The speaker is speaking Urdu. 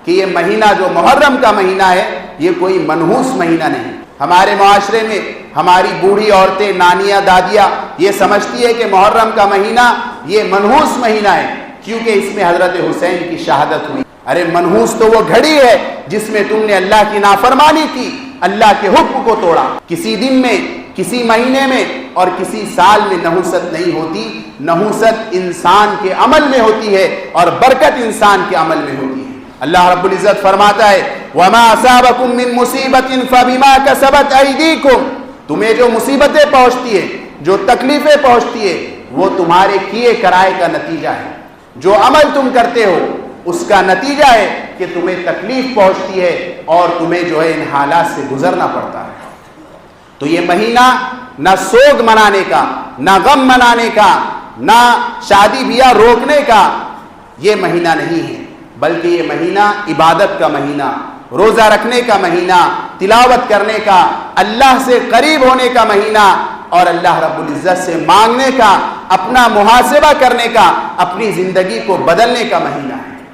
کہ یہ مہینہ جو محرم کا مہینہ ہے یہ کوئی منحوس مہینہ نہیں۔ ہمارے معاشرے میں ہماری بوڑھی عورتیں، نانیاں، دادیاں یہ سمجھتی ہے کہ محرم کا مہینہ یہ منحوس مہینہ ہے کیونکہ اس میں حضرت حسین کی شہادت ہوئی۔ ارے منحوس تو وہ گھڑی ہے جس میں تم نے اللہ کی نافرمانی کی، اللہ کے حکم کو توڑا۔ کسی دن میں، کسی مہینے میں اور کسی سال میں نحوست نہیں ہوتی، نحوست انسان کے عمل میں ہوتی ہے اور برکت انسان کے عمل میں ہوتی ہے۔ اللہ رب العزت فرماتا ہے وَمَا أَصَابَكُم مِّن مُّصِيبَةٍ فَبِمَا كَسَبَتْ أَيْدِيكُمْ، تمہیں جو مصیبتیں پہنچتی ہے، جو تکلیفیں پہنچتی ہے، وہ تمہارے کیے کرائے کا نتیجہ ہے۔ جو عمل تم کرتے ہو اس کا نتیجہ ہے کہ تمہیں تکلیف پہنچتی ہے اور تمہیں جو ہے ان حالات سے گزرنا پڑتا ہے۔ تو یہ مہینہ نہ سوگ منانے کا، نہ غم منانے کا، نہ شادی بیاہ روکنے کا یہ مہینہ نہیں ہے، بلکہ یہ مہینہ عبادت کا مہینہ، روزہ رکھنے کا مہینہ، تلاوت کرنے کا، اللہ سے قریب ہونے کا مہینہ اور اللہ رب العزت سے مانگنے کا، اپنا محاسبہ کرنے کا، اپنی زندگی کو بدلنے کا مہینہ ہے۔